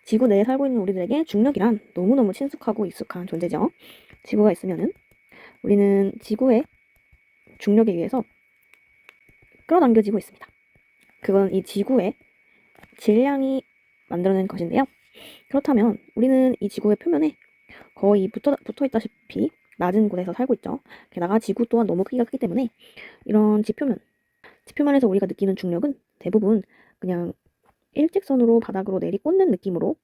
지구 내에 살고 있는 우리들에게 중력이란 너무너무 친숙하고 익숙한 존재죠. 지구가 있으면은 우리는 지구의 중력에 의해서 끌어당겨지고 있습니다. 그건 이 지구의 질량이 만들어낸 것인데요. 그렇다면 우리는 이 지구의 표면에 거의 붙어 있다시피 낮은 곳에서 살고 있죠. 게다가 지구 또한 너무 크기가 크기 때문에 이런 지표면에서 우리가 느끼는 중력은 대부분 그냥 일직선으로 바닥으로 내리꽂는 느낌으로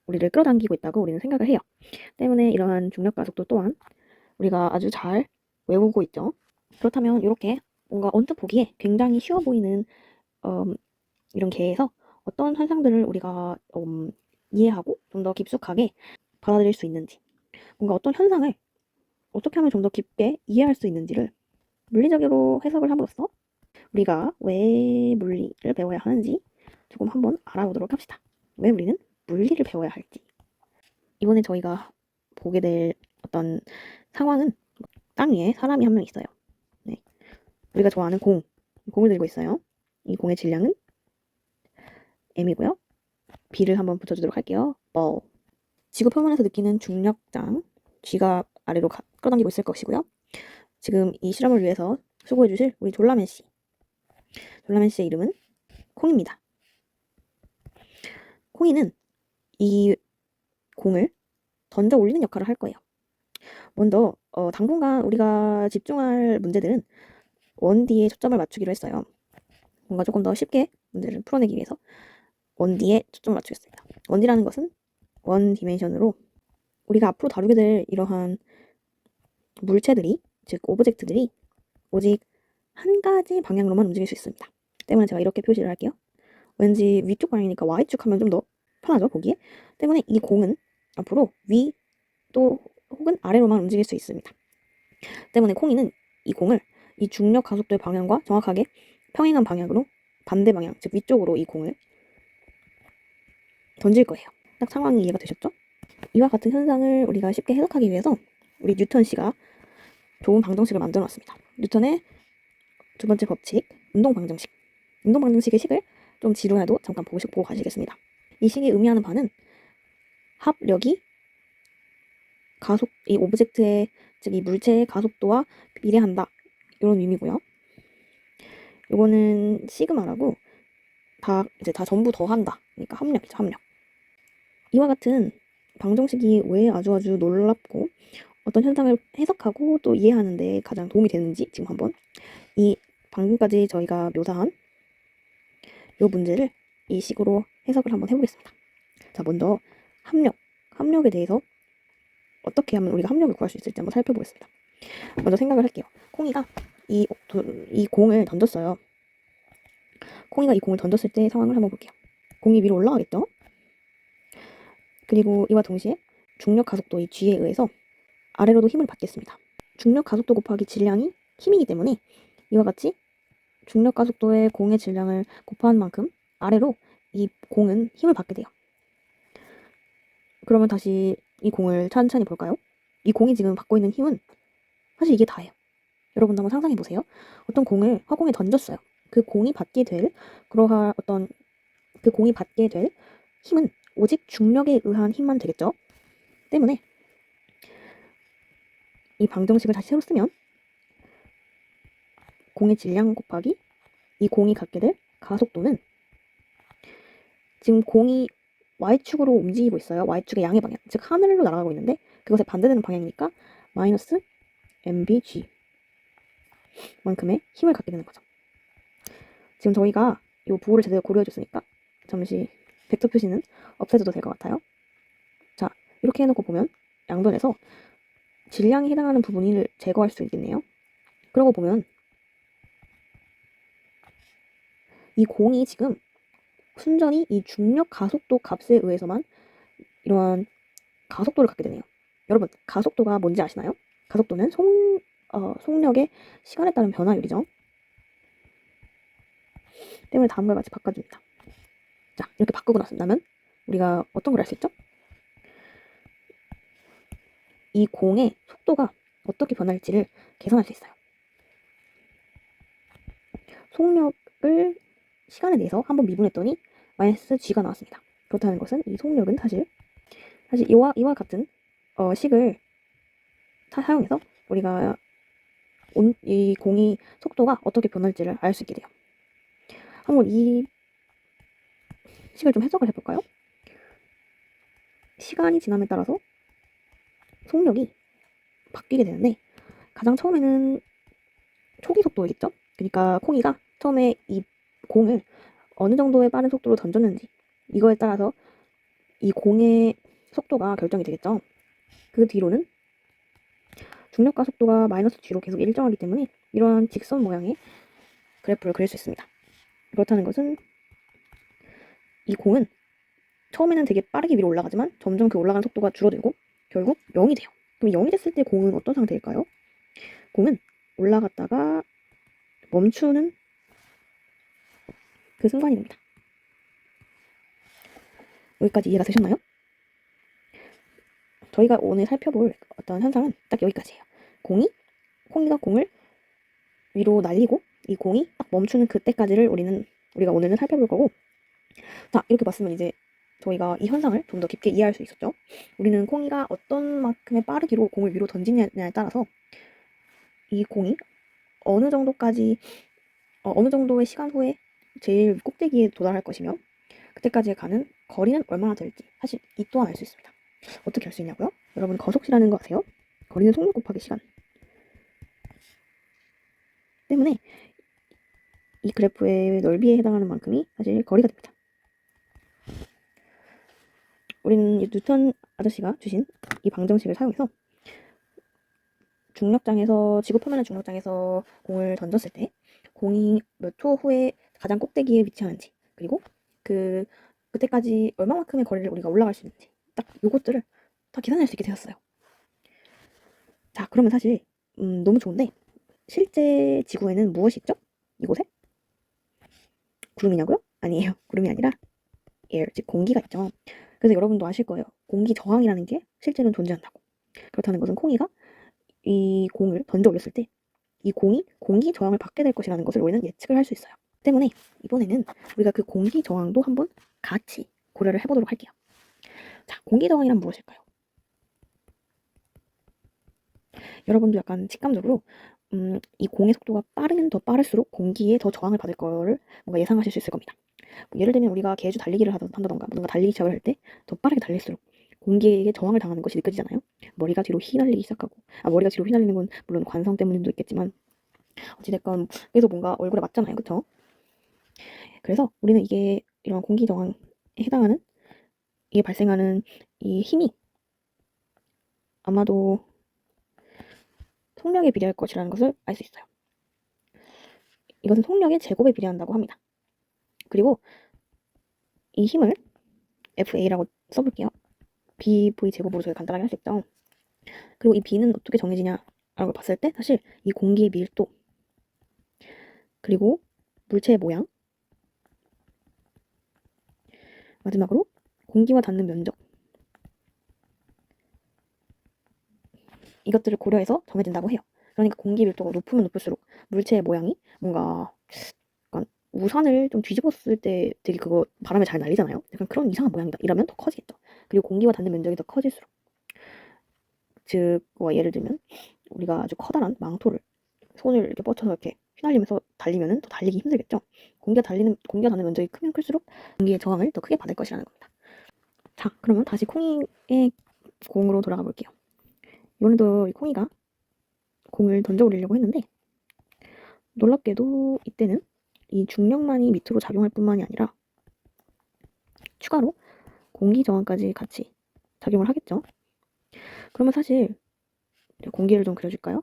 우리를 끌어당기고 있다고 우리는 생각을 해요. 때문에 이러한 중력 가속도 또한 우리가 아주 잘 외우고 있죠. 그렇다면 이렇게 뭔가 언뜻 보기에 굉장히 쉬워 보이는 이런 계에서 어떤 현상들을 우리가 이해하고 좀 더 깊숙하게 받아들일 수 있는지, 뭔가 어떤 현상을 어떻게 하면 좀 더 깊게 이해할 수 있는지를 물리적으로 해석을 함으로써 우리가 왜 물리를 배워야 하는지 조금 한번 알아보도록 합시다. 왜 우리는 물리를 배워야 할지. 이번에 저희가 보게 될 어떤 상황은 땅 위에 사람이 한 명 있어요. 네. 우리가 좋아하는 공을 들고 있어요. 이 공의 질량은 m이고요. b를 한번 붙여주도록 할게요. 지구 표면에서 느끼는 중력장, g가 아래로 끌어당기고 있을 것이고요. 지금 이 실험을 위해서 수고해 주실 우리 졸라맨 씨. 졸라맨 씨의 이름은 콩입니다. 콩이는 이 공을 던져 올리는 역할을 할 거예요. 먼저 당분간 우리가 집중할 문제들은 원디에 초점을 맞추기로 했어요. 뭔가 조금 더 쉽게 문제를 풀어내기 위해서 원디에 초점을 맞추겠습니다. 원디라는 것은 원 디멘션으로 우리가 앞으로 다루게 될 이러한 물체들이, 즉 오브젝트들이 오직 한 가지 방향으로만 움직일 수 있습니다. 때문에 제가 이렇게 표시를 할게요. 왠지 위쪽 방향이니까 Y축 하면 좀 더 편하죠, 보기에. 때문에 이 공은 앞으로 위 또 혹은 아래로만 움직일 수 있습니다. 때문에 콩이는 이 공을 이 중력 가속도의 방향과 정확하게 평행한 방향으로 반대 방향, 즉 위쪽으로 이 공을 던질 거예요. 딱 상황이 이해가 되셨죠? 이와 같은 현상을 우리가 쉽게 해석하기 위해서 우리 뉴턴 씨가 좋은 방정식을 만들어 놨습니다. 뉴턴의 두 번째 법칙, 운동 방정식. 운동 방정식의 식을 좀 지루해도 잠깐 보고 가시겠습니다. 이 식이 의미하는 바는 합력이 이 오브젝트의, 즉 이 물체의 가속도와 비례한다. 이런 의미고요. 이거는 시그마라고 다 전부 더한다. 그러니까 합력이죠, 합력. 이와 같은 방정식이 왜 아주 놀랍고 어떤 현상을 해석하고 또 이해하는 데 가장 도움이 되는지 지금 한번 이 방금까지 저희가 묘사한 이 문제를 이 식으로 해석을 한번 해보겠습니다. 자, 먼저 합력에 대해서 어떻게 하면 우리가 합력을 구할 수 있을지 한번 살펴보겠습니다. 먼저 생각을 할게요. 콩이가 이 공을 던졌어요. 콩이가 이 공을 던졌을 때 상황을 한번 볼게요. 공이 위로 올라가겠죠? 그리고 이와 동시에 중력 가속도 이 G에 의해서 아래로도 힘을 받겠습니다. 중력 가속도 곱하기 질량이 힘이기 때문에 이와 같이 중력 가속도의 공의 질량을 곱한 만큼 아래로 이 공은 힘을 받게 돼요. 그러면 다시 이 공을 천천히 볼까요? 이 공이 지금 받고 있는 힘은 사실 이게 다예요. 여러분도 한번 상상해 보세요. 어떤 공을 화공에 던졌어요. 그 공이 받게 될 힘은 오직 중력에 의한 힘만 되겠죠. 때문에 이 방정식을 다시 새로 쓰면 공의 질량 곱하기 이 공이 갖게 될 가속도는, 지금 공이 Y축으로 움직이고 있어요. Y축의 양의 방향, 즉 하늘로 날아가고 있는데 그것에 반대되는 방향이니까 마이너스 mvg 만큼의 힘을 갖게 되는 거죠. 지금 저희가 이 부호를 제대로 고려해 줬으니까 잠시 벡터 표시는 없애줘도 될 것 같아요. 자, 이렇게 해놓고 보면 양변에서 질량에 해당하는 부분을 제거할 수 있겠네요. 그러고 보면 이 공이 지금 순전히 이 중력 가속도 값에 의해서만 이러한 가속도를 갖게 되네요. 여러분, 가속도가 뭔지 아시나요? 가속도는 속력의 시간에 따른 변화율이죠. 때문에 다음과 같이 바꿔줍니다. 자, 이렇게 바꾸고 나면 우리가 어떤 걸 할 수 있죠? 이 공의 속도가 어떻게 변할지를 계산할 수 있어요. 속력을 시간에 대해서 한번 미분했더니 마이너스 g가 나왔습니다. 그렇다는 것은 이 속력은 사실 이와 같은 식을 사용해서 우리가 이 공이 속도가 어떻게 변할지를 알 수 있게 돼요. 한번 이 식을 좀 해석을 해볼까요? 시간이 지남에 따라서 속력이 바뀌게 되는데 가장 처음에는 초기 속도이겠죠? 그러니까 콩이가 처음에 이 공을 어느 정도의 빠른 속도로 던졌는지 이거에 따라서 이 공의 속도가 결정이 되겠죠. 그 뒤로는 중력과 속도가 마이너스 G로 계속 일정하기 때문에 이러한 직선 모양의 그래프를 그릴 수 있습니다. 그렇다는 것은 이 공은 처음에는 되게 빠르게 위로 올라가지만 점점 그 올라가는 속도가 줄어들고 결국 0이 돼요. 그럼 0이 됐을 때 공은 어떤 상태일까요? 공은 올라갔다가 멈추는 그 순간이 됩니다. 여기까지 이해가 되셨나요? 저희가 오늘 살펴볼 어떤 현상은 딱 여기까지예요. 콩이가 공을 위로 날리고 이 공이 딱 멈추는 그때까지를 우리가 오늘은 살펴볼 거고, 자, 이렇게 봤으면 이제 저희가 이 현상을 좀 더 깊게 이해할 수 있었죠. 우리는 콩이가 어떤 만큼의 빠르기로 공을 위로 던지냐에 따라서 이 공이 어느 정도의 시간 후에 제일 꼭대기에 도달할 것이며 그때까지 가는 거리는 얼마나 될지 사실 이 또한 알 수 있습니다. 어떻게 알 수 있냐고요? 여러분 거속시라는 거 아세요? 거리는 속력 곱하기 시간 때문에 이 그래프의 넓이에 해당하는 만큼이 사실 거리가 됩니다. 우리는 뉴턴 아저씨가 주신 이 방정식을 사용해서 지구 표면의 중력장에서 공을 던졌을 때 공이 몇 초 후에 가장 꼭대기에 위치하는지, 그리고 그때까지 얼마만큼의 거리를 우리가 올라갈 수 있는지 딱 요것들을 다 계산할 수 있게 되었어요. 자, 그러면 사실 너무 좋은데 실제 지구에는 무엇이 있죠? 이곳에? 구름이냐고요? 아니에요. 구름이 아니라 air, 즉 공기가 있죠. 그래서 여러분도 아실 거예요. 공기 저항이라는 게 실제로는 존재한다고. 그렇다는 것은 콩이가 이 공을 던져 올렸을 때 이 공이 공기 저항을 받게 될 것이라는 것을 우리는 예측을 할 수 있어요. 때문에 이번에는 우리가 그 공기 저항도 한번 같이 고려를 해보도록 할게요. 자, 공기 저항이란 무엇일까요? 여러분도 약간 직감적으로 이 공의 속도가 빠르면 더 빠를수록 공기에 더 저항을 받을 거를 뭔가 예상하실 수 있을 겁니다. 예를 들면 우리가 계주 달리기를 한다던가 뭔가 달리기 시작을 할 때 더 빠르게 달릴수록 공기에게 저항을 당하는 것이 느껴지잖아요. 머리가 뒤로 휘날리기 시작하고, 머리가 뒤로 휘날리는 건 물론 관성 때문도 있겠지만 어찌됐건 그래도 뭔가 얼굴에 맞잖아요. 그쵸? 그래서 우리는 이런 공기 저항에 해당하는 이게 발생하는 이 힘이 아마도 속력에 비례할 것이라는 것을 알 수 있어요. 이것은 속력의 제곱에 비례한다고 합니다. 그리고 이 힘을 FA라고 써볼게요. BV 제곱으로 저희 간단하게 할 수 있죠. 그리고 이 B는 어떻게 정해지냐라고 걸 봤을 때 사실 이 공기의 밀도, 그리고 물체의 모양, 마지막으로 공기와 닿는 면적, 이것들을 고려해서 정해진다고 해요. 그러니까 공기 밀도가 높으면 높을수록 물체의 모양이 뭔가 약간 우산을 좀 뒤집었을 때 되게 그거 바람에 잘 날리잖아요. 약간 그런 이상한 모양이다. 이러면 더 커지겠죠. 그리고 공기와 닿는 면적이 더 커질수록, 즉 예를 들면 우리가 아주 커다란 망토를 손을 이렇게 뻗쳐서 이렇게 휘날리면서 달리면은 더 달리기 힘들겠죠. 공기가 닿는 면적이 크면 클수록 공기의 저항을 더 크게 받을 것이라는 겁니다. 자, 그러면 다시 콩이의 공으로 돌아가 볼게요. 이번에도 이 콩이가 공을 던져 올리려고 했는데 놀랍게도 이때는 이 중력만이 밑으로 작용할 뿐만이 아니라 추가로 공기 저항까지 같이 작용을 하겠죠. 그러면 사실 공기를 좀 그려줄까요?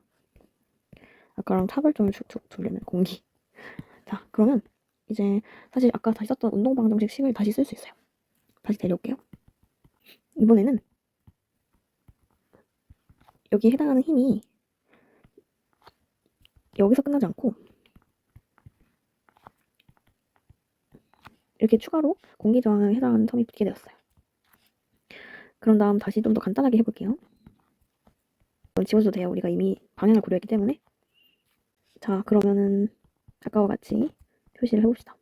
아까랑 차별점을 축축 두려면 공기. 자, 그러면 이제 사실 아까 다시 썼던 운동방정식 식을 다시 쓸 수 있어요. 다시 데려올게요. 이번에는 여기에 해당하는 힘이 여기서 끝나지 않고 이렇게 추가로 공기 저항에 해당하는 텀이 붙게 되었어요. 그런 다음 다시 좀 더 간단하게 해볼게요. 이건 지워줘도 돼요. 우리가 이미 방향을 고려했기 때문에. 자, 그러면은 아까와 같이 표시를 해봅시다.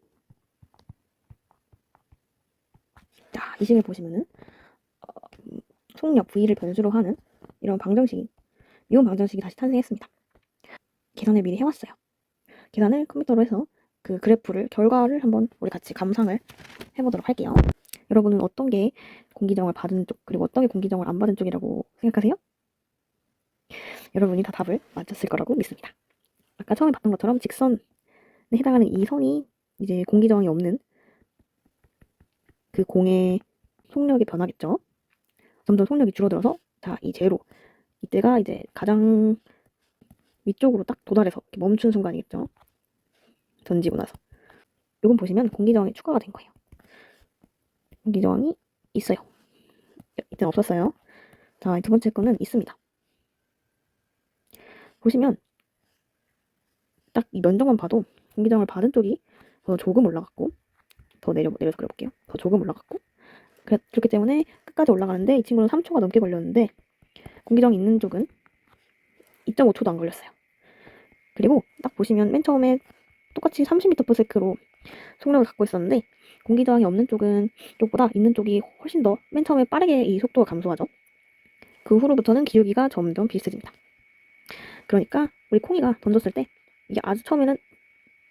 자, 이 식을 보시면은 속력 V를 변수로 하는 이런 방정식이 미분 방정식이 다시 탄생했습니다. 계산을 미리 해왔어요. 계산을 컴퓨터로 해서 그 그래프를 결과를 한번 우리 같이 감상을 해보도록 할게요. 여러분은 어떤 게 공기정을 받은 쪽 그리고 어떤 게 공기정을 안 받은 쪽이라고 생각하세요? 여러분이 다 답을 맞췄을 거라고 믿습니다. 아까 처음에 봤던 것처럼 직선에 해당하는 이 선이 이제 공기저항이 없는 그 공의 속력의 변화겠죠. 점점 속력이 줄어들어서 자, 이 제로 이때가 이제 가장 위쪽으로 딱 도달해서 멈춘 순간이겠죠. 던지고 나서 이건 보시면 공기저항이 추가가 된 거예요. 공기저항이 있어요. 이때는 없었어요. 자, 두 번째 거는 있습니다. 보시면 딱 이 면적만 봐도 공기저항을 받은 쪽이 더 조금 올라갔고 더 내려서 그려볼게요. 더 조금 올라갔고 그렇기 때문에 끝까지 올라가는데 이 친구는 3초가 넘게 걸렸는데 공기저항이 있는 쪽은 2.5초도 안 걸렸어요. 그리고 딱 보시면 맨 처음에 똑같이 30m/s로 속력을 갖고 있었는데 공기저항이 없는 쪽보다 있는 쪽이 훨씬 더 맨 처음에 빠르게 이 속도가 감소하죠. 그 후로부터는 기울기가 점점 비슷해집니다. 그러니까 우리 콩이가 던졌을 때 이게 아주 처음에는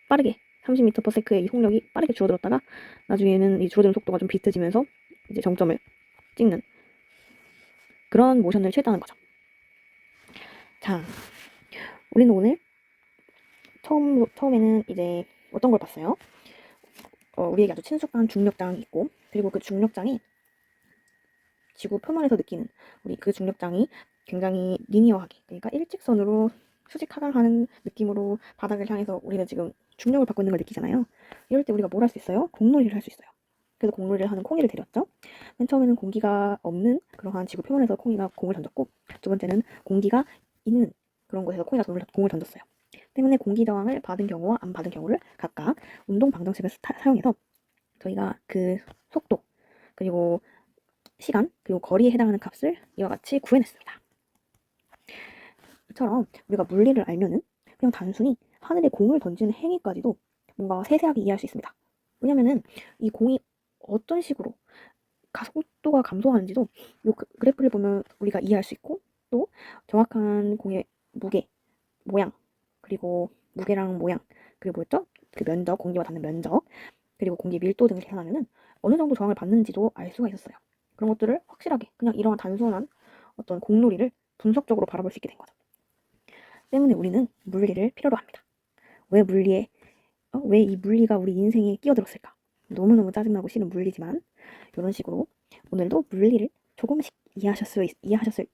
빠르게 30m/s의 이 속력이 빠르게 줄어들었다가 나중에는 이 줄어드는 속도가 좀 비슷해지면서 이제 정점을 찍는 그런 모션을 취했다는 거죠. 자, 우리는 오늘 처음에는 이제 어떤 걸 봤어요? 우리에게 아주 친숙한 중력장이 있고 그리고 그 중력장이 지구 표면에서 느끼는 우리 그 중력장이 굉장히 리니어하게 그러니까 일직선으로 수직 하강하는 느낌으로 바닥을 향해서 우리는 지금 중력을 받고 있는 걸 느끼잖아요. 이럴 때 우리가 뭘 할 수 있어요? 공놀이를 할 수 있어요. 그래서 공놀이를 하는 콩이를 데렸죠. 맨 처음에는 공기가 없는 그러한 지구 표면에서 콩이가 공을 던졌고 두 번째는 공기가 있는 그런 곳에서 콩이가 공을 던졌어요. 때문에 공기 저항을 받은 경우와 안 받은 경우를 각각 운동 방정식을 사용해서 저희가 그 속도 그리고 시간 그리고 거리에 해당하는 값을 이와 같이 구해냈습니다. 이처럼 우리가 물리를 알면은 그냥 단순히 하늘에 공을 던지는 행위까지도 뭔가 세세하게 이해할 수 있습니다. 왜냐면은 이 공이 어떤 식으로 속도가 감소하는지도 이 그래프를 보면 우리가 이해할 수 있고 또 정확한 공의 무게, 모양 그리고 무게랑 모양 그리고 뭐였죠? 그 면적, 공기와 닿는 면적 그리고 공기 밀도 등을 계산하면은 어느 정도 저항을 받는지도 알 수가 있었어요. 그런 것들을 확실하게 그냥 이러한 단순한 어떤 공놀이를 분석적으로 바라볼 수 있게 된 거죠. 때문에 우리는 물리를 필요로 합니다. 왜 이 물리가 우리 인생에 끼어들었을까? 너무너무 짜증나고 싫은 물리지만 이런 식으로 오늘도 물리를 조금씩 이해하셨을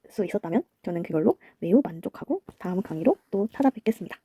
수 있었다면 저는 그걸로 매우 만족하고 다음 강의로 또 찾아뵙겠습니다.